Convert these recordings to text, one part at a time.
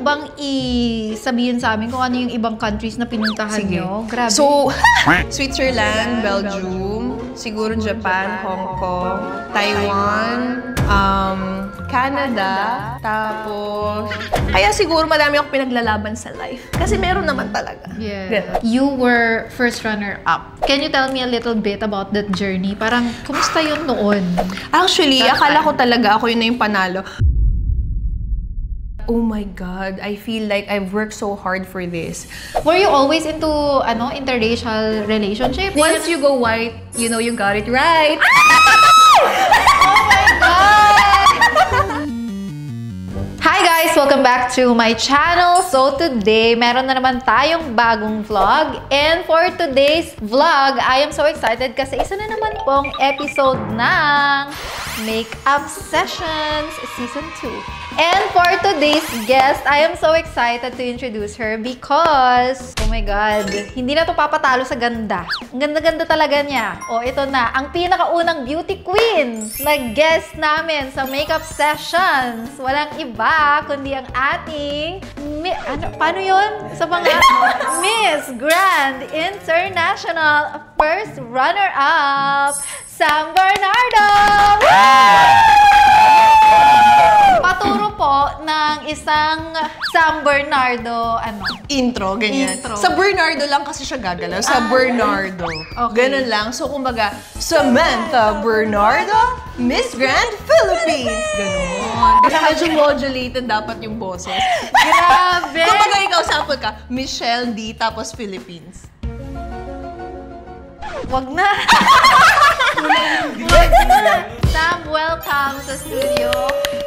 mo bang sabihin sa amin kung ano yung ibang countries na pinuntahan nyo? Grabe. So, Switzerland, Belgium, siguro Japan, Hong Kong, Taiwan, Canada, tapos... Kaya siguro marami akong pinaglalaban sa life. Kasi meron naman talaga. Yeah. You were first runner-up. Can you tell me a little bit about that journey? Parang, kumusta yun noon? Actually, akala ko talaga ako yun na yung panalo. Oh my God, I feel like I've worked so hard for this. Were you always into, interracial relationship? Once you go white, you know you got it right. Oh my God! Hi guys! Welcome back to my channel. So today, meron na naman tayong bagong vlog. And for today's vlog, I am so excited kasi isa na naman pong episode ng Makeup Sessions Season 2. And for today's guest, I am so excited to introduce her because, oh my God, hindi na to papatalo sa ganda. Ang ganda-ganda talaga niya. O, ito na, ang pinakaunang beauty queen na guest namin sa Makeup Sessions. Walang iba, kundi ang ating, paano yun? Sa mga Miss Grand International First Runner-Up, Sam Bernardo! Paturo po ng isang Sam Bernardo, intro, ganyan. Intro. Sa Bernardo lang kasi siya gagalaw. Sa Bernardo. Okay. Ganun lang. So, kumbaga, Samantha Bernardo, Miss Grand Philippines. Ganun. Kasi medyo modulated dapat yung boses. Grabe! Kumbaga, ikaw sample ka, Michelle D, tapos Philippines. Wag na! Wag na! Sam, welcome sa studio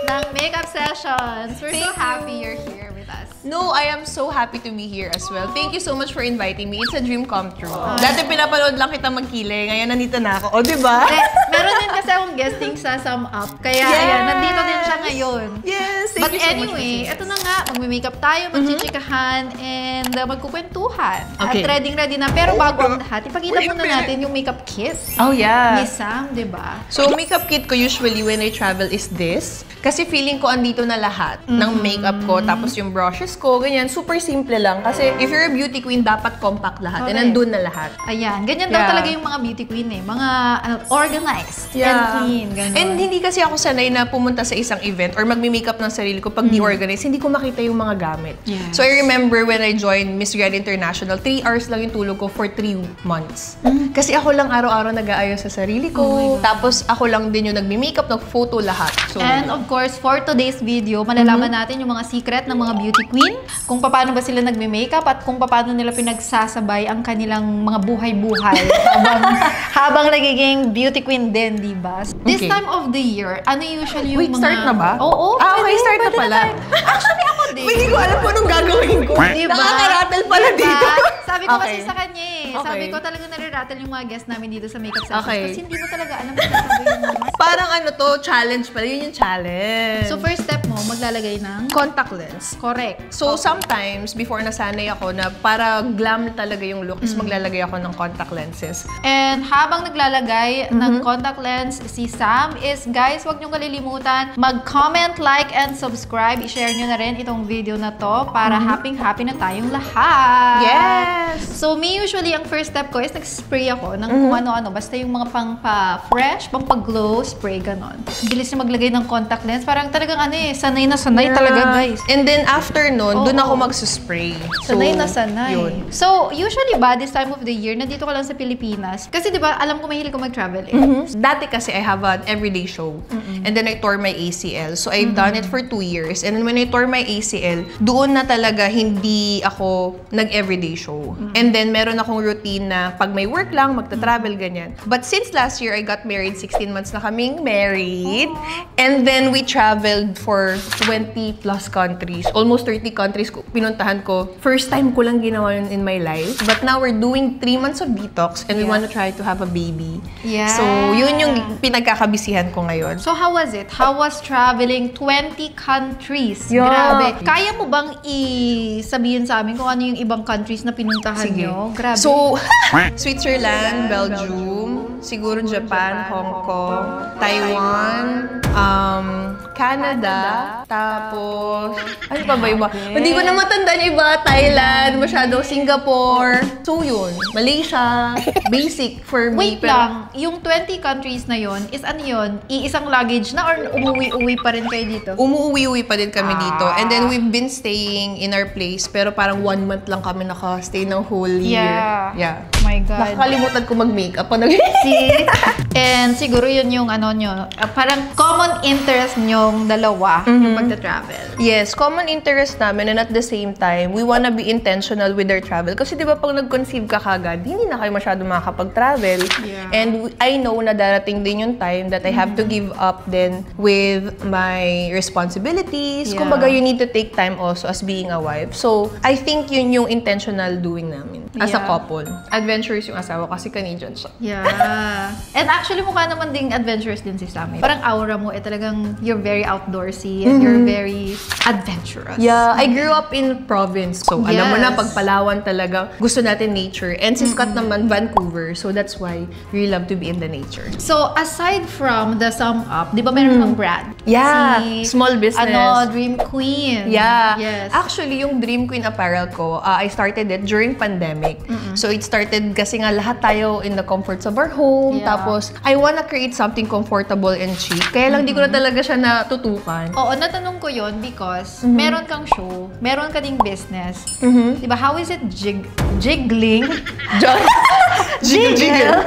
ng Makeup Sessions. We're so happy you're here with us. No, I am so happy to be here as well. Thank you so much for inviting me. It's a dream come true. Dati pinapanood lang kita magkile, ngayon nandito na ako. O, diba? Meron din kasi akong guesting sa Sum Up. Kaya, ayan, nandito din siya ngayon. Yes, thank But you so anyway, much. eto na nga, magme-makeup tayo, magchichikahan, and magkukwentuhan. Okay. At ready na. Pero bago ang lahat, ipakita muna natin yung makeup kit. Oh, yeah. Ni Sam, diba? So, makeup kit ko usually when I travel is this. Kasi feeling ko andito na lahat ng makeup ko, tapos yung brushes ko, ganyan. Super simple lang. Kasi if you're a beauty queen, dapat compact lahat. And nandun na lahat. Ayan, ganyan daw talaga yung mga beauty queen eh. Mga organized and clean. Ganun. And hindi kasi ako sanay na pumunta sa isang event or magmi-makeup ng sarili ko pag di-organized, hindi ko makita yung mga gamit. Yes. So, I remember when I joined Miss Grand International, 3 hours lang yung tulog ko for 3 months. Kasi ako lang araw-araw nag-aayos sa sarili ko. Tapos, ako lang din yung nagmi-makeup, nag-photo lahat. So, and of course, for today's video, malalaman natin yung mga secret ng mga beauty queen, kung paano ba sila nagme-makeup at kung paano nila pinagsasabay ang kanilang mga buhay-buhay habang nagiging beauty queen din, di ba? This time of the year, ano usually yung wait, mga... start na ba? Oo. Okay, start na pala. Actually, ako din. Hindi ko alam kung anong gagawin ko. Diba? Nakaka-rattle pala dito. Sabi ko kasi sa kanya eh. Okay. Sabi ko talaga nare-rattle yung mga guests namin dito sa Makeup Sessions. Okay. Kasi hindi mo talaga alam kung sasabihin mo. Parang ano to, challenge pala. Yun yung challenge. So first step mo, maglalagay ng... contact lens. Correct. So, sometimes, before nasanay ako na para glam talaga yung look, is maglalagay ako ng contact lenses. And habang naglalagay ng contact lens si Sam is, guys, huwag niyong kalilimutan, mag-comment, like, and subscribe. I-share niyo na rin itong video na to para happy-happy na tayong lahat. Yes! So, me usually, ang first step ko is nag-spray ako ng kung ano-ano. Basta yung mga pang-fresh, pang-glow spray, ganon. Bilis na maglagay ng contact lens. Parang talagang sanay na sanay talaga, guys. And then, after nun, dun ako magsuspray. So, Sanay na sanay. Yun. So, usually ba, this time of the year, nandito ka lang sa Pilipinas? Kasi di ba, alam ko mahilig ko mag-travel eh. Dati kasi, I have an everyday show. And then, I tore my ACL. So, I've done it for 2 years. And then, when I tore my ACL, doon na talaga hindi ako nag-everyday show. And then, meron akong routine na pag may work lang, magta-travel, ganyan. But since last year, I got married, 16 months na kaming married. And then, we traveled for 20 plus countries. Almost 30 countries pinuntahan ko. First time ko lang ginawa yun in my life. But now, we're doing 3 months of detox and we want to try to have a baby. Yeah. So, yun yung pinagkakabisihan ko ngayon. So, how was it? How was traveling 20 countries? Yeah. Grabe. Kaya mo bang sabihin sa amin kung ano yung ibang countries na pinuntahan nyo? Grabe. So, Switzerland, Belgium, siguro Japan, Hong Kong, Taiwan, Canada. Tapos, ano pa ba iba? Hindi ko na matandaan yung iba. Thailand, masyado, Singapore. So yun, Malaysia, basic for me. Wait lang, yung 20 countries na yon is ano yun? Iisang luggage na or umuwi-uwi pa rin kayo dito? Umuwi-uwi pa din kami dito. And then we've been staying in our place, pero parang 1 month lang kami naka-stay ng whole year. Yeah. Oh my God. Nakakalimutan ko mag-makeup. See? And siguro yun yung ano nyo, parang common interest nyong dalawa, yung pagta-travel. Yes, common interest namin, and at the same time, we wanna be intentional with our travel. Kasi di ba pag nag-conceive ka kagad, hindi na kayo masyado makakapag-travel. Yeah. And I know na darating din yung time that I have to give up then with my responsibilities. Yeah. Kumbaga, you need to take time also as being a wife. So, I think yun yung intentional doing namin as a Yeah. couple. Adventurous yung asawa kasi Canadian siya. Yeah. And actually, mukha naman ding adventurous din si Sammy. Parang aura mo, talagang you're very outdoorsy and you're very adventurous. Yeah, I grew up in province. So, alam mo na, Yes. pag Palawan talaga, gusto natin nature. And si Scott naman, Vancouver. So, that's why we love to be in the nature. So, aside from the sum up, di ba meron kang brand? Yeah, Si, small business. Dream Queen. Yeah. Yes. Actually, yung Dream Queen apparel ko, I started it during pandemic. So, it started kasi nga lahat tayo in the comforts of our home. Yeah. Tapos, I wanna create something comfortable and cheap. Kaya lang di ko na talaga siya natutukan. Oo, natanong ko yon because meron kang show, meron ka ding business. Di ba, how is it jiggling? Jiggle.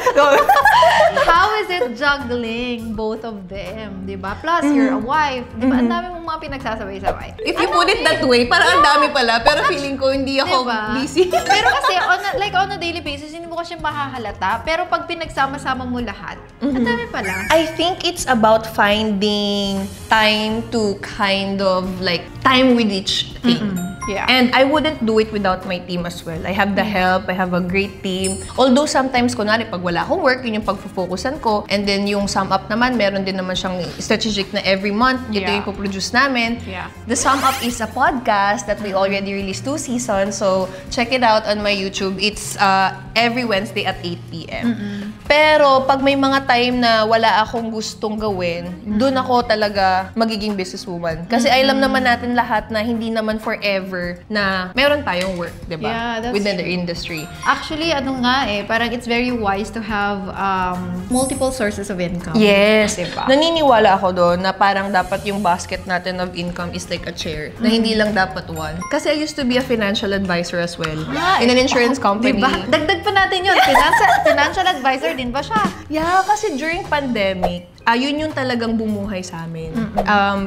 How is it juggling both of them? Di ba? Plus, you're a wife. Di ba? Ang dami mong mga pinagsasabay-sabay. If you put it that way, parang ang dami pala. Pero feeling ko hindi ako Diba? busy. Pero kasi, on a daily basis, hindi mo kasi mahahalata. Pero pag pinagsama-sama mo lahat, ang dami pala. I think it's about finding time to kind of like time with each thing. Yeah. And I wouldn't do it without my team as well. I have the help, I have a great team. Although sometimes, kunwari, pag wala akong work, yun yung pagpo-focusan ko. And then yung Sum Up naman, meron din naman siyang strategic na every month. Ito Yeah. yung po-produce namin. Yeah. The Sum Up is a podcast that we already released 2 seasons. So, check it out on my YouTube. It's every Wednesday at 8 p.m. Pero, pag may mga time na wala akong gustong gawin, doon ako talaga magiging businesswoman. Kasi alam naman natin lahat na hindi naman forever na meron tayong work, di ba? Yeah, that's Within the industry. Actually, ano nga parang it's very wise to have multiple sources of income. Yes. Diba? Naniniwala ako doon na parang dapat yung basket natin of income is like a chair. Na hindi lang dapat one. Kasi I used to be a financial advisor as well. In an insurance company. Diba? Dagdag pa natin yun. Financial advisor din ba siya? Yeah, kasi during pandemic, yun yung talagang bumuhay sa amin.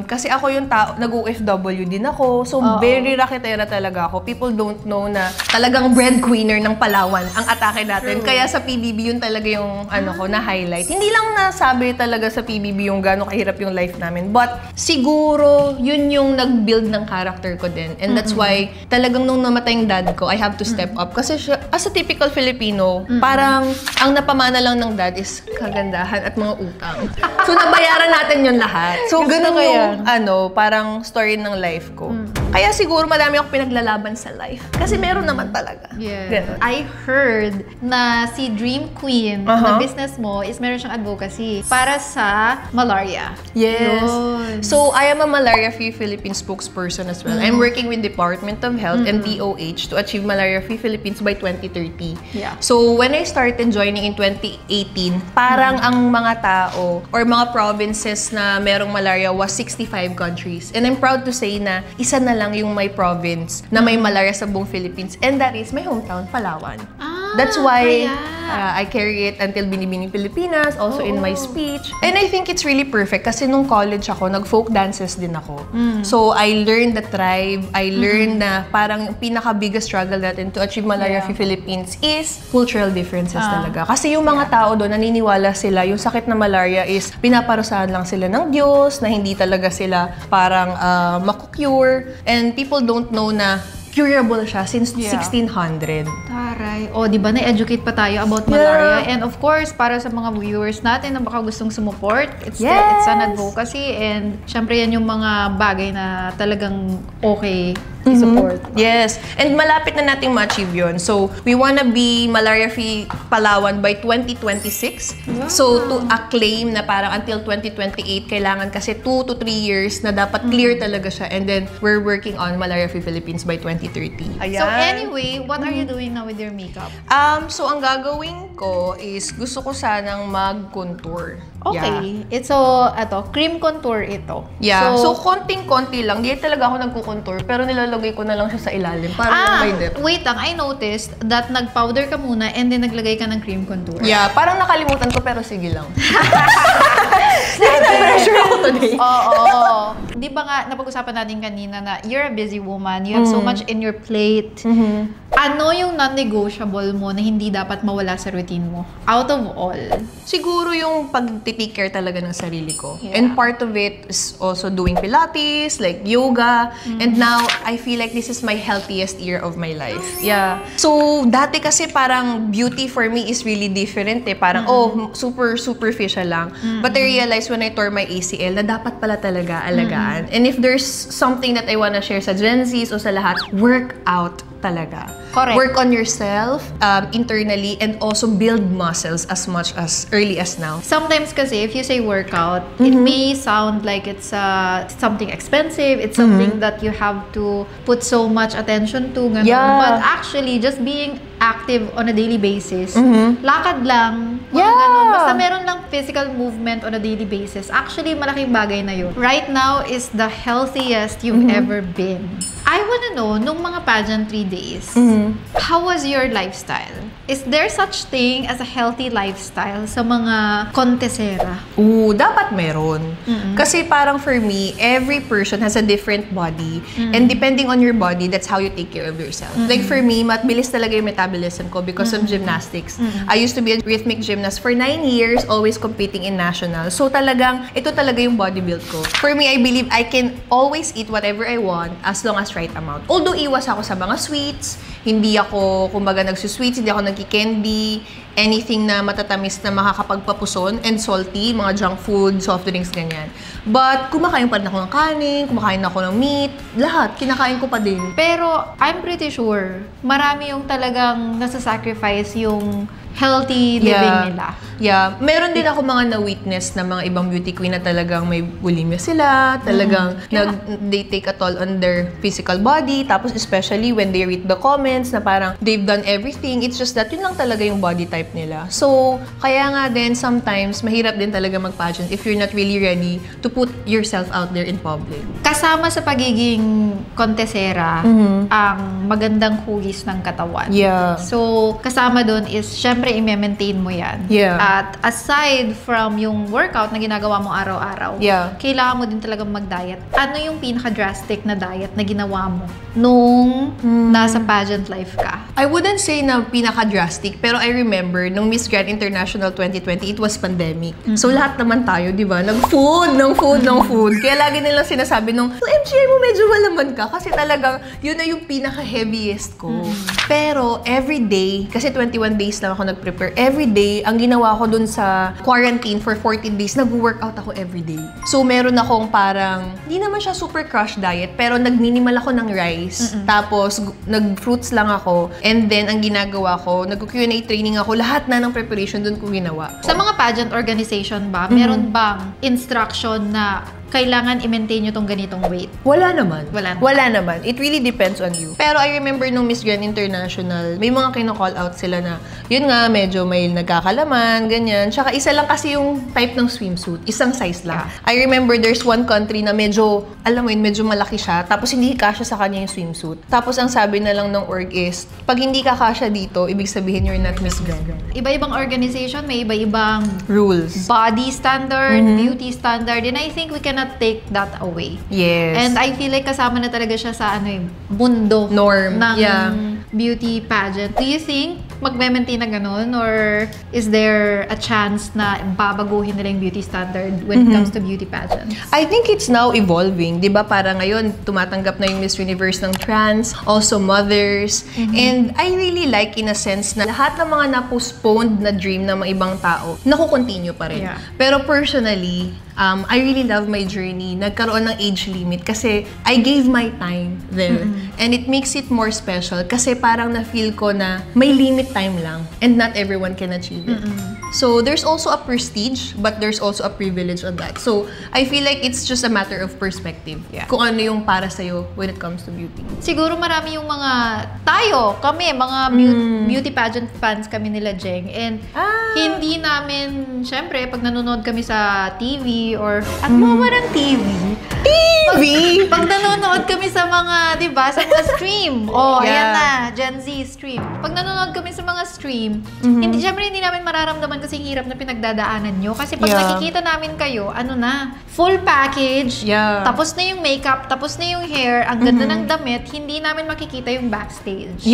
Kasi ako yung tao, nag-OFW din ako. So, very raketera talaga ako. People don't know na talagang breadwinner ng Palawan ang atake natin. Kaya sa PBB yun talaga yung ko, na-highlight. Hindi lang nasabi talaga sa PBB yung gano'ng kahirap yung life namin. But, siguro, yun yung nag-build ng character ko din. And that's why, talagang nung namatay yung dad ko, I have to step up. Kasi siya, as a typical Filipino, parang ang napamana lang ng dad is kagandahan at mga utang. So, nabayaran natin yun lahat. So, ganun yung, parang story ng life ko. Kaya siguro madami akong pinaglalaban sa life. Kasi meron naman talaga. Yeah. Ganun. I heard na si Dream Queen, na business mo, is meron siyang advocacy para sa malaria. Yes. Yun. So, I am a Malaria-Free Philippines spokesperson as well. I'm working with Department of Health and DOH to achieve Malaria-Free Philippines by 2030. Yeah. So, when I started joining in 2018, parang ang mga tao or mga provinces na merong malaria was 65 countries. And I'm proud to say na isa na lang yung may province na may malaria sa buong Philippines. And that is my hometown, Palawan. That's why I carry it until Binibining Pilipinas, also in my speech. And I think it's really perfect kasi nung college ako, nag-folk dances din ako. So, I learned the tribe. I learned na parang yung pinaka-biggest struggle natin to achieve Malaria-Free Philippines is cultural differences talaga. Kasi yung mga tao doon, naniniwala sila, yung sakit na malaria is pinaparusahan lang sila ng Diyos, na hindi talaga sila parang maku-cure. And people don't know na curable siya since 1600. Taray. O, di ba, na-educate pa tayo about malaria. And of course, para sa mga viewers natin na baka gustong sumuport, it's an advocacy. And syempre, yan yung mga bagay na talagang okay i-support. Yes. And malapit na nating ma-achieve yun. So, we wanna be malaria-free Palawan by 2026. Wow. So, to acclaim na parang until 2028, kailangan kasi 2 to 3 years na dapat clear talaga siya. And then, we're working on malaria-free Philippines by 2030. Ayan. So anyway, what are you doing now with your makeup? So, ang gagawin ko is gusto ko sanang mag-contour. Okay. So, cream contour ito. Yeah. So, konting-konti lang. Di talaga ako nagko-contour, pero nilalagay ko na lang siya sa ilalim para may depth. Wait lang. I noticed that nag-powder ka muna and then naglagay ka ng cream contour. Yeah, parang nakalimutan ko pero sige lang. Pressure ako today. Oo. Di ba nga, napag-usapan natin kanina na you're a busy woman, you have so much in your plate. Ano yung non-negotiable mo na hindi dapat mawala sa routine mo? Out of all. Siguro yung pag-take care talaga ng sarili ko. Yeah. And part of it is also doing Pilates, like yoga. And now, I feel like this is my healthiest year of my life. Yeah. So, dati kasi parang beauty for me is really different eh. Parang, super superficial lang. But I realized when I tore my ACL na dapat pala talaga alagaan. And if there's something that I wanna share sa Gen Zs o sa lahat, work out talaga. Correct. Work on yourself internally and also build muscles as much as early as now. Sometimes kasi, if you say workout, it may sound like it's something expensive, it's something that you have to put so much attention to, ganun. Yeah. But actually, just being active on a daily basis, lakad lang, mga Yeah. ganun. Basta meron lang physical movement on a daily basis. Actually, malaking bagay na yun. Right now is the healthiest you've ever been. I wanna know, nung mga pageantry days, how was your lifestyle? Is there such thing as a healthy lifestyle sa mga contesera? Dapat meron. Kasi parang for me, every person has a different body. And depending on your body, that's how you take care of yourself. Like for me, mabilis talaga yung metabolism ko because of gymnastics. I used to be a rhythmic gymnast for 9 years, always competing in national. So talagang, ito talaga yung body build ko. For me, I believe I can always eat whatever I want as long as right amount. Although iwas ako sa mga sweets, hindi ako, kumbaga, nagsusweets, hindi ako nagki-candy, anything na matatamis na makakapagpapuson and salty, mga junk food, soft drinks, ganyan. But, kumakain pa rin ako ng kanin, kumakain ako ng meat, lahat, kinakain ko pa din. Pero, I'm pretty sure, marami yung talagang nasa-sacrifice yung healthy living nila. Yeah. Meron din ako mga na-witness na mga ibang beauty queen na talagang may bulimia sila, talagang they take a toll on their physical body, tapos especially when they read the comments na parang they've done everything, it's just that yun lang talaga yung body type nila. So, kaya nga din, sometimes, mahirap din talaga mag-pageant if you're not really ready to put yourself out there in public. Kasama sa pagiging contesera, ang magandang hugis ng katawan. Yeah. So, kasama dun is, syempre, i-maintain mo yan. Yeah. At aside from yung workout na ginagawa mo araw-araw, kailangan mo din talagang mag-diet. Ano yung pinaka-drastic na diet na ginawa mo nung nasa pageant life ka? I wouldn't say na pinaka-drastic, pero I remember, nung Miss Grand International 2020, it was pandemic. So, lahat naman tayo, di ba? Nag-food, ng food. Kaya lagi nilang sinasabi nung, MGI mo medyo malaman ka kasi talagang yun na yung pinaka-heaviest ko. Pero, every day, kasi 21 days lang ako nag-prepare, every day, ang ginawa ko dun sa quarantine for 14 days, nag-workout ako every day. So, meron akong parang, hindi naman siya super crush diet, pero nag-minimal ako ng rice, tapos nag-fruits lang ako, and then, ang ginagawa ko, nag-Q&A training ako, lahat na ng preparation dun ko ginawa. Sa mga pageant organization ba, meron bang instruction na kailangan i-maintain nyo tong ganitong weight? Wala naman. Wala naman. It really depends on you. Pero I remember nung Miss Grand International, may mga kino-call out sila na, yun nga, medyo may nagkakalaman, ganyan. Tsaka isa lang kasi yung type ng swimsuit. Isang size lang. I remember there's one country na medyo, alam mo yun, medyo malaki siya. Tapos hindi kasya sa kanya yung swimsuit. Tapos ang sabi na lang ng org is, pag hindi ka kasya dito, ibig sabihin you're not Miss Grand. Iba-ibang organization, may iba-ibang rules. Body standard, beauty standard, and I think we cannot take that away. Yes. And I feel like kasama na talaga siya sa mundo norm ng beauty pageant. Do you think magme-maintain na ganun? Or is there a chance na babaguhin nila yung beauty standard when it comes to beauty pageants? I think it's now evolving. Diba para ngayon, tumatanggap na yung Miss Universe ng trans, also mothers. And I really like in a sense na lahat ng mga na-postponed na dream ng mga ibang tao, naku-continue pa rin. Yeah. Pero personally, I really love my journey. Nagkaroon ng age limit kasi I gave my time there. And it makes it more special kasi parang na-feel ko na may limit time lang and not everyone can achieve it. So there's also a prestige, but there's also a privilege on that. So I feel like it's just a matter of perspective. Kung ano yung para sa'yo when it comes to beauty. Siguro marami yung mga kami, mga beauty pageant fans kami nila Jeng. And hindi namin, syempre, pag nanonood kami sa TV or at mama ng TV. Pag nanonood kami sa mga, di ba, sa mga stream. Ayan na, Gen Z stream. Pag nanonood kami sa mga stream, syempre hindi namin mararamdaman kasi hirap na pinagdadaanan nyo. Kasi pag nakikita namin kayo, full package, tapos na yung makeup, tapos na yung hair, ang ganda ng damit, hindi namin makikita yung backstage.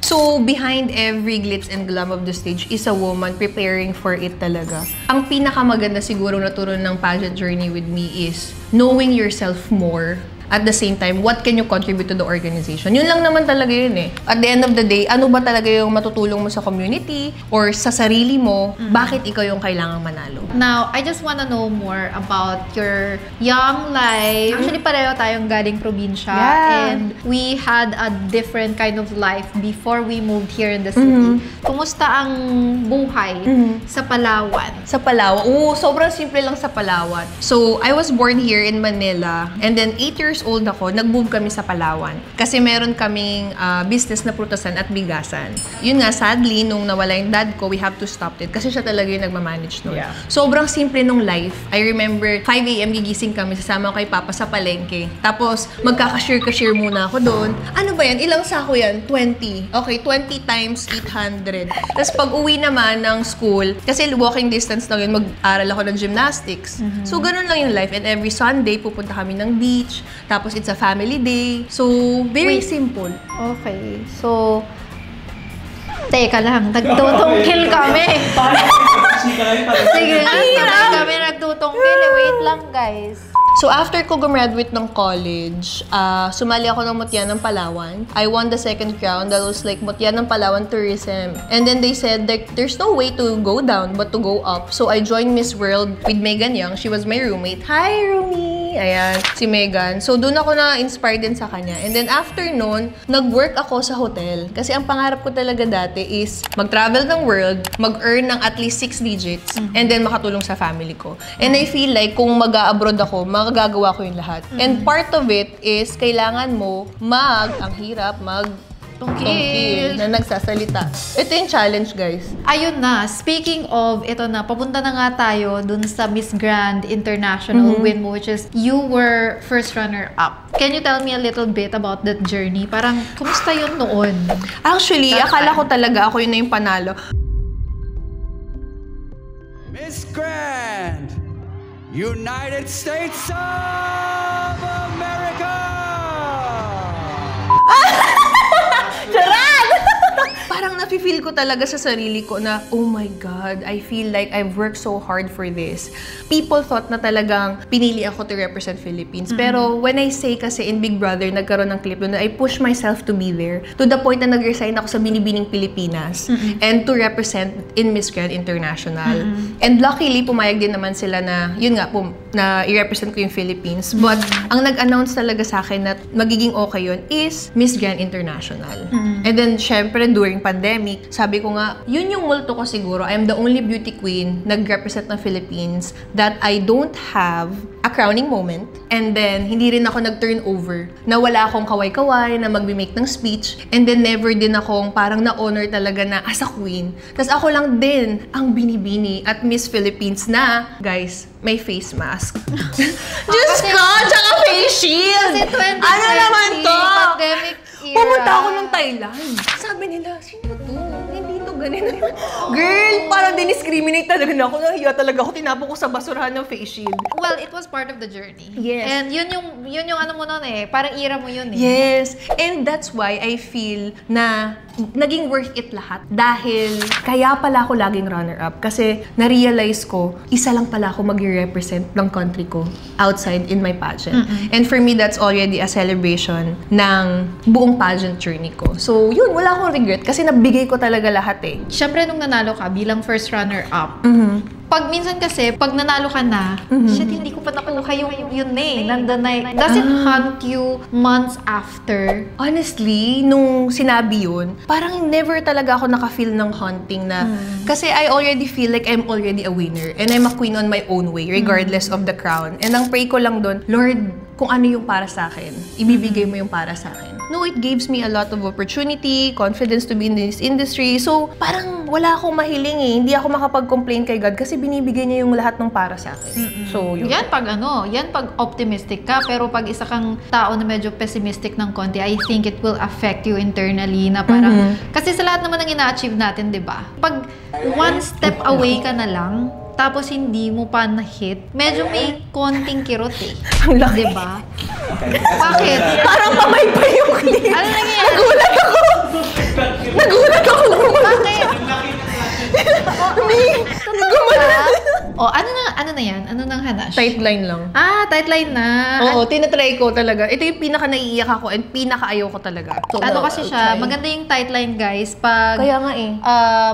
So, behind every glitz and glam of the stage is a woman preparing for it talaga. Ang pinakamaganda siguro na turo ng pageant journey with me is knowing yourself more. At the same time, what can you contribute to the organization? Yun lang naman talaga yun eh. At the end of the day, ano ba talaga yung matutulong mo sa community or sa sarili mo? Bakit ikaw yung kailangang manalo? Now, I just wanna know more about your young life. Actually, pareho tayong galing probinsya. And we had a different kind of life before we moved here in the city. Kumusta ang buhay sa Palawan? Sa Palawan? Sobrang simple lang sa Palawan. So, I was born here in Manila. And then, 8 years old ako, nag-move kami sa Palawan. Kasi meron kaming business na prutasan at bigasan. Yun nga, sadly, nung nawala yung dad ko, we have to stop it. Kasi siya talaga yung nagmamanage nun. Sobrang simple nung life. I remember, 5 a.m. gigising kami, sasama ko kay Papa sa palengke. Tapos, magkaka-cashier muna ako doon. Ano ba yan? Ilang sako yan? 20. Okay, 20 times 800. Tapos, pag uwi naman ng school, kasi walking distance lang yun, mag-aral ako ng gymnastics. So, ganun lang yung life. And every Sunday, pupunta kami ng beach. Tapos, it's a family day. So, very simple. Okay. So, teka lang. Nagtutungkil kami. Sige nga, sabay kami nagtutungkil. Wait lang, guys. So, after ko gumraduate ng college, sumali ako ng Mutya ng Palawan. I won the second crown. That was like Mutya ng Palawan Tourism. And then they said that there's no way to go down but to go up. So, I joined Miss World with Megan Young. She was my roommate. Hi, roomie! Ayan, si Megan. So, doon ako na-inspired din sa kanya. And then, after nun, nag-work ako sa hotel. Kasi ang pangarap ko talaga dati is mag-travel ng world, mag-earn ng at least 6 digits, and then makatulong sa family ko. And I feel like kung mag-a-abroad ako, magagawa ko yung lahat. And part of it is, kailangan mo ang hirap, tungkil na nagsasalita. Ito yung challenge, guys. Ayun na. Speaking of, ito na, papunta na nga tayo dun sa Miss Grand International win mo, which is you were first runner-up. Can you tell me a little bit about that journey? Parang, kumusta yun noon? Actually, akala ko talaga ako yun na yung panalo. Miss Grand United States of America! Charot! Parang nafe-feel ko talaga sa sarili ko na, oh my God, I feel like I've worked so hard for this. People thought na talagang pinili ako to represent Philippines. Pero when I say kasi in Big Brother, nagkaroon ng clip doon na I push myself to be there to the point na nag-resign ako sa Binibining Pilipinas and to represent in Miss Grand International. And luckily, pumayag din naman sila na, yun nga, na i-represent ko yung Philippines. But ang nag-announce talaga sa akin na magiging okay yun is Miss Grand International. And then, syempre, during pandemic, sabi ko nga, yun yung multo ko siguro. I'm the only beauty queen nag-represent ng Philippines that I don't have a crowning moment. And then, hindi rin ako nag-turn over. Na wala akong kaway-kaway, na mag-make ng speech. And then, never din akong parang na-honor talaga na as a queen. Tapos ako lang din ang binibini at Miss Philippines na, guys, may face mask. Diyos ko! Tsaka face shield! Kasi 2020, ano naman to? pandemic era. Pumunta ako ng Thailand. Sabi nila, sino to? Hindi to ganito. Girl, parang diniscriminate talaga na ako. Nahiya talaga ako. Tinapon ko sa basurahan ng face shield. Well, it was part of the journey. Yes. And yun yung ano mo nun eh. Parang era mo yun eh. Yes. And that's why I feel na naging worth it lahat. Dahil kaya pala ako laging runner-up. Kasi na-realize ko, isa lang pala ako mag-represent ng country ko outside in my pageant. And for me, that's already a celebration ng buong pageant journey ko. So, yun, wala akong regret kasi nabigay ko talaga lahat eh. Okay. Siyempre, nung nanalo ka bilang first runner-up, pag minsan kasi, pag nanalo ka na, shit, hindi ko pa nakuha yun nandun na. Does it haunt you months after? Honestly, nung sinabi yun, parang never talaga ako naka-feel ng haunting na, kasi I already feel like I'm already a winner and I'm a queen on my own way, regardless of the crown. And ang pray ko lang doon, Lord, kung ano yung para sa akin, ibibigay mo yung para sa akin. No, it gives me a lot of opportunity, confidence to be in this industry. So, parang wala akong mahiling eh. Hindi ako makapag-complain kay God kasi binibigay niya yung lahat ng para sa akin. So, yun. Yan pag optimistic ka, pero pag isa kang tao na medyo pessimistic ng konti, I think it will affect you internally na parang, kasi sa lahat naman ng ina-achieve natin, di ba? Pag one step away ka na lang, tapos hindi mo pa na-hit, medyo may konting kirot eh. Ang laki. Diba? Bakit? Parang pamaypay yung clip. Ano nangyayari? Nagulat ako. Bakit? Gumana. O, ano na yan? Ano nang hanash? Tight line lang. Tight line na. Oo, tinatry ko talaga. Ito yung pinaka-naiiyak ako and pinaka-ayaw ko talaga. So, Ano kasi siya, maganda yung tight line guys pag Kaya nga eh.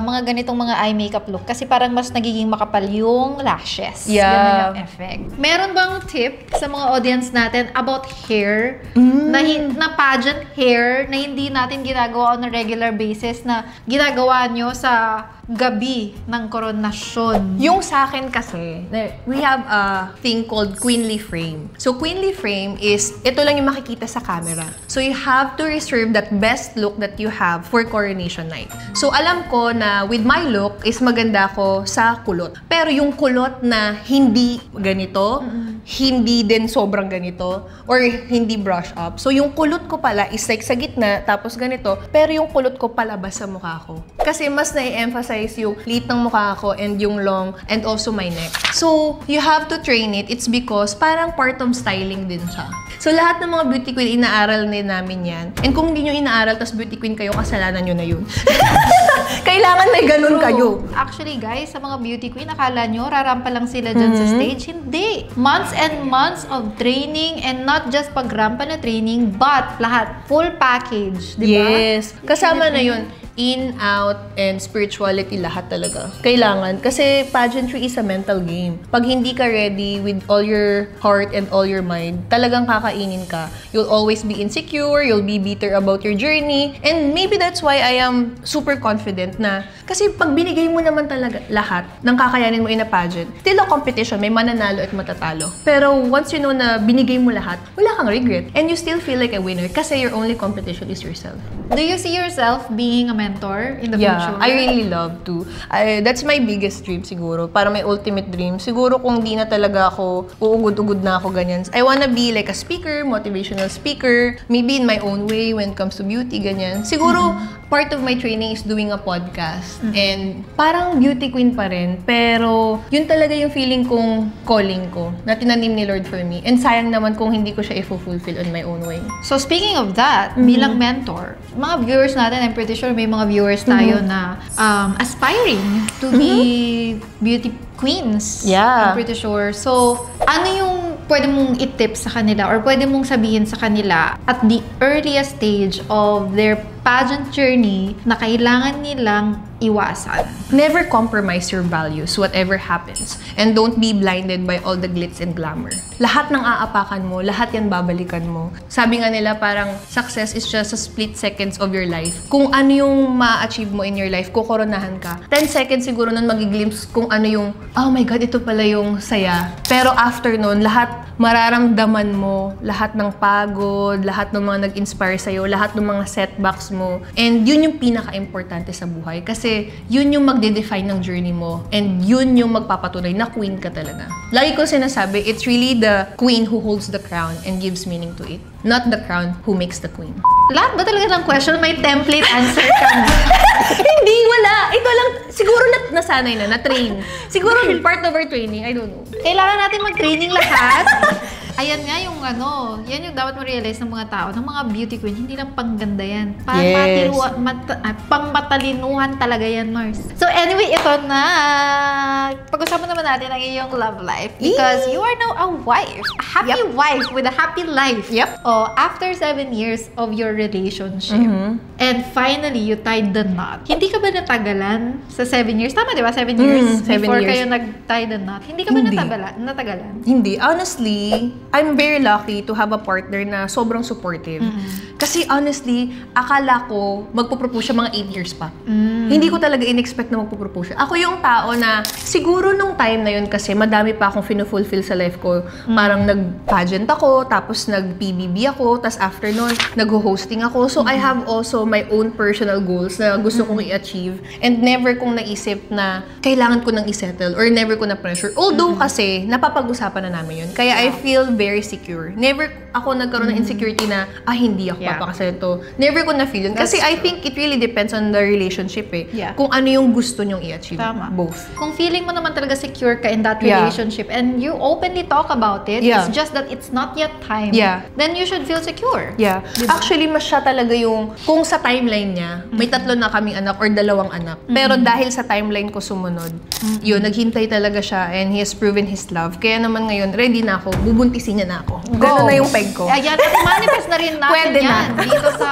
mga ganitong mga eye makeup look kasi parang mas nagiging makapal yung lashes. Yeah. Ganun yung effect. Meron bang tip sa mga audience natin about hair na pageant hair na hindi natin ginagawa on a regular basis na ginagawa nyo sa gabi ng koronasyon? Yung sa akin kasi, we have a thing called queenly frame. So, queenly frame is, ito lang yung makikita sa camera. So, you have to reserve that best look that you have for coronation night. So, alam ko na with my look is maganda ako sa kulot. Pero yung kulot na hindi ganito, hindi din sobrang ganito, or hindi brush up. So, yung kulot ko pala is like sa gitna, tapos ganito, pero yung kulot ko palabas sa mukha ko. Kasi mas na-emphasize yung liit ng mukha ko and yung long and also my neck. So, you have to train it. It's because parang part of styling din siya. So, lahat ng mga beauty queen, inaaral din namin yan. And kung hindi nyo inaaral, tas beauty queen kayo, kasalanan nyo na yun. Kailangan may ganun kayo. Actually, guys, sa mga beauty queen, akala nyo, rarampa lang sila dyan sa stage. Hindi. Months and months of training and not just pagrampa na training, but lahat. Full package. Di ba? Yes. Kasama na yun. In, out, and spirituality, lahat talaga. Kailangan. Kasi pageantry is a mental game. Pag hindi ka ready with all your heart and all your mind, talagang kakainin ka. You'll always be insecure, you'll be bitter about your journey, and maybe that's why I am super confident na, kasi pag binigay mo naman talaga lahat ng kakayanin mo in a pageant, still a competition, may mananalo at matatalo. Pero once you know na binigay mo lahat, wala kang regret. And you still feel like a winner kasi your only competition is yourself. Do you see yourself being a mentor in the future? I really love to. That's my biggest dream siguro. Para my ultimate dream. Siguro kung di na talaga ako, uugod-ugod na ako ganyan. I wanna be like a speaker, motivational speaker, maybe in my own way when it comes to beauty, ganyan. Siguro, part of my training is doing a podcast. And parang beauty queen pa rin. Pero, yun talaga yung feeling kong calling ko, na tinanim ni Lord for me. And sayang naman kung hindi ko siya i-fulfill on my own way. So speaking of that, bilang mentor, mga viewers natin, I'm pretty sure may mga viewers tayo na aspiring to be beauty queens. Yeah. I'm pretty sure. So, ano yung pwede mong i-tip sa kanila or pwede mong sabihin sa kanila at the earliest stage of their pageant journey na kailangan nilang iwasan? Never compromise your values, whatever happens. And don't be blinded by all the glitz and glamour. Lahat ng aapakan mo, lahat yan babalikan mo. Sabi nga nila parang success is just a split seconds of your life. Kung ano yung ma-achieve mo in your life, kukoronahan ka. 10 seconds siguro nun magiglimpse kung ano yung, oh my God, ito pala yung saya. Pero after nun, lahat mararamdaman mo, lahat ng pagod, lahat ng mga nag-inspire sa'yo, lahat ng mga setbacks mo. And yun yung pinaka-importante sa buhay. Kasi yun yung magde-define ng journey mo. And yun yung magpapatunay na queen ka talaga. Lagi ko sinasabi, it's really the queen who holds the crown and gives meaning to it. Not the crown who makes the queen. Lahat ba talaga ng question may template answer ka na? Hindi, wala. Ito lang, siguro nasanay na, na-train. Siguro part of our training, I don't know. Kailangan natin mag-training lahat. Ayan nga yung yan yung dapat mo realize ng mga tao, ng mga beauty queen, hindi lang pangganda yan. Yes. Pangmatalinuhan talaga yan, Mars. So anyway, ito na. Pag-usapan naman natin ang iyong love life because you are now a wife. A happy wife with a happy life. Yep. Oh, after 7 years of your relationship, and finally, you tied the knot. Hindi ka ba natagalan sa 7 years? Tama, di ba? 7 years 7 before years. kayo nag-tie the knot. Hindi ka ba natagalan? Hindi. Honestly, I'm very lucky to have a partner na sobrang supportive. Kasi honestly, akala ko magpo-propose siya mga 8 years pa. Hindi ko talaga in-expect na magpo-propose siya. Ako yung tao na siguro nung time na yun kasi madami pa akong fino-fulfill sa life ko. Parang nag-pageant ako, tapos nag-PBB ako, tapos after nun, nag-hosting ako. So I have also my own personal goals na gusto kong i-achieve. And never kong naisip na kailangan ko nang i-settle or never ko na pressure. Although kasi, napapag-usapan na namin yun. Kaya I feel very secure. Never ako nagkaroon ng insecurity na, hindi ako papakasal ito. Never ko na-feel yun. Kasi I think it really depends on the relationship Kung ano yung gusto nyong i-achieve. Tama. Both. Kung feeling mo naman talaga secure ka in that relationship and you openly talk about it, it's just that it's not yet time, then you should feel secure. Yeah. Diba? Actually, mas siya talaga yung, kung sa timeline niya, may 3 na kaming anak or 2 anak. Pero dahil sa timeline ko sumunod, yun, naghintay talaga siya and he has proven his love. Kaya naman ngayon, ready na ako, bubuntisin niya na ako. Gano'n na yung peg ko. Ayan, at manifest na rin natin Pwede yan na. dito sa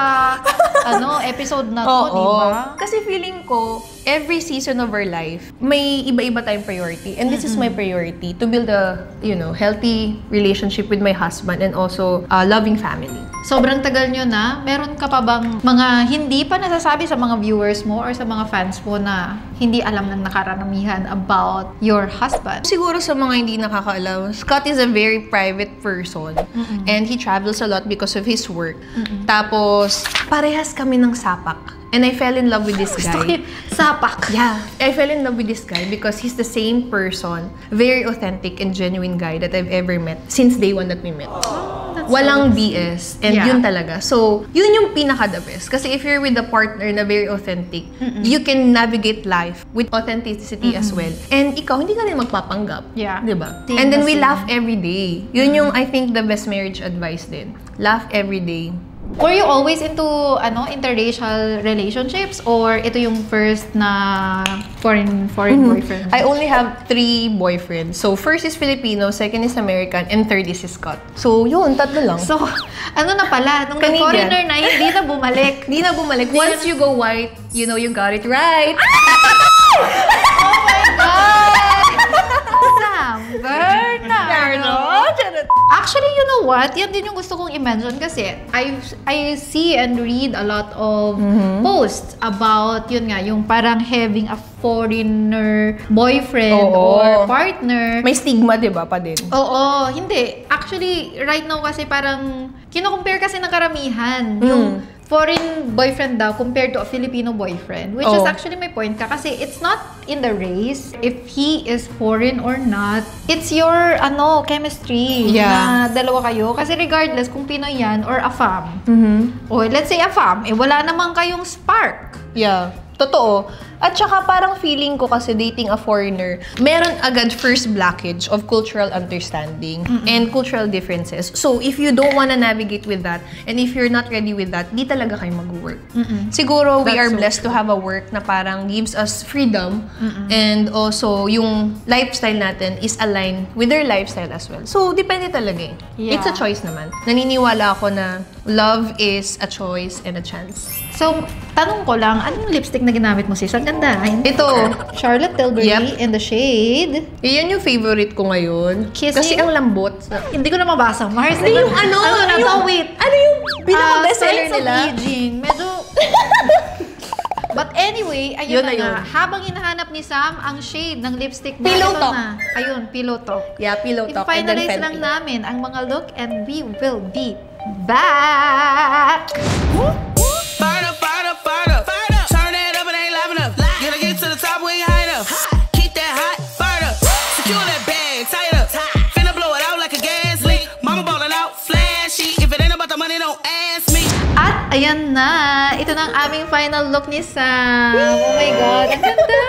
episode na to, di ba? Kasi feeling ko, every season of our life, may iba-iba tayong priority. And this is my priority, to build a, healthy relationship with my husband and also a loving family. Sobrang tagal nyo na. Meron ka pa bang mga hindi pa nasasabi sa mga viewers mo or sa mga fans mo na hindi alam ng nakaranamihan about your husband? Siguro sa mga hindi nakakaalam, Scott is a very private person. And he travels a lot because of his work. Tapos, parehas kami ng sapak. And I fell in love with this guy. Sapak. Yeah. I fell in love with this guy because he's the same person, very authentic and genuine guy that I've ever met since day one that we met. Walang BS. And yun talaga. So, yun yung pinaka-the best. Kasi if you're with a partner na very authentic, you can navigate life with authenticity as well. And ikaw, hindi ka rin magpapanggap. Yeah. Diba? And then we laugh every day. Yun yung, I think, the best marriage advice din. Laugh every day. Were you always into interracial relationships or ito yung first na foreign boyfriend? I only have 3 boyfriends. So first is Filipino, second is American, and third is Scott. So yun, 3 lang. So, na pala, nung foreigner na, hindi na bumalik. Hindi na bumalik. Once you go white, you got it right. Oh my God! Sam Bernardo! Actually, you know what? Yan din yung gusto kong i-mention kasi I see and read a lot of posts about, yun nga, yung parang having a foreigner boyfriend or partner. May stigma, di ba, pa din? Oo, hindi. Actually, right now kasi parang kino-compare kasi ng karamihan yung foreign boyfriend daw compared to a Filipino boyfriend. Which is actually my point ka. Kasi it's not in the race if he is foreign or not. It's your, chemistry na dalawa kayo. Kasi regardless kung Pinoy yan or a fam. Or let's say a fam, wala namang kayong spark. Yeah. Totoo. At saka parang feeling ko kasi dating a foreigner, meron agad first blockage of cultural understanding and cultural differences. So, if you don't wanna navigate with that, and if you're not ready with that, di talaga kayo mag-work. Siguro, we are blessed to have a work na parang gives us freedom and also yung lifestyle natin is aligned with their lifestyle as well. So, depende talaga eh. Yeah. It's a choice naman. Naniniwala ako na love is a choice and a chance. So, tanong ko lang, anong lipstick na ginamit mo, sis? Ang ganda. Ito. Charlotte Tilbury in the shade. Iyan yung favorite ko ngayon. Kissing? Kasi ang lambot. Hindi ko na mabasa. Mars, Hindi yung ano na yung, to? Wait. Ano yung pinaka-bestseller Signs of nila? Aging. Medyo... But anyway, ayun na nga. Habang hinahanap ni Sam ang shade ng lipstick na Pillow ito Talk. na. Ayun, Pillow Talk. Yeah, Pillow Talk. And then I-finalize Fenty. lang namin ang mga look and we will be back! Fire up, fire up, fire up. Turn that up, it ain't loud enough. Gotta get to the top, we ain't high enough. Keep that hot, fire up. Secure that bag, tie it up. Finna blow it out like a gas leak. Mama ballin' out, flashy. If it ain't about the money, don't ask me. At ayan na, ito na ang aming final look ni Sam. Oh my God, ang ganda!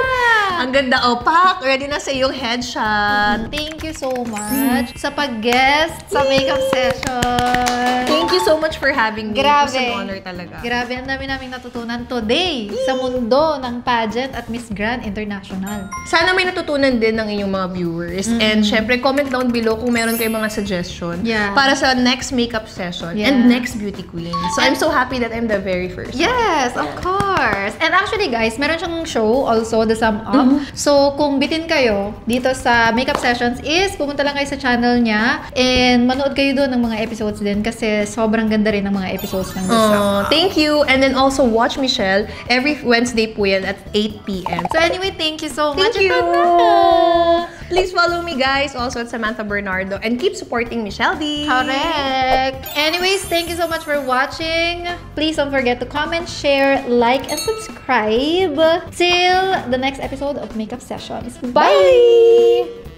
Ang ganda, pak! Ready na sa iyong headshot. Thank you so much sa pag-guest sa makeup session. Thank you so much for having me. Grabe. It was an honor talaga. Grabe, ang dami naming natutunan today sa mundo ng pageant at Miss Grand International. Sana may natutunan din ng inyong mga viewers. And syempre, comment down below kung meron kayong mga suggestion Yeah. para sa next makeup session Yeah. and next beauty queen. So, I'm so happy that I'm the very first. Yes, of course. And actually guys, meron siyang show also, The Sum Up. So kung bitin kayo dito sa makeup sessions is pumunta lang kayo sa channel niya and manood kayo doon ng mga episodes din kasi sobrang ganda rin ng mga episodes ng The Sum Up. Thank you. And then also watch Michelle every Wednesday po yan at 8 p.m. So anyway, thank you so much. Thank you. Ito na. Please follow me guys also at Samantha Bernardo and keep supporting Michelle D. Correct. Anyways, thank you so much for watching. Please don't forget to comment, share, like, and subscribe. Till the next episode of Makeup Sessions. Bye!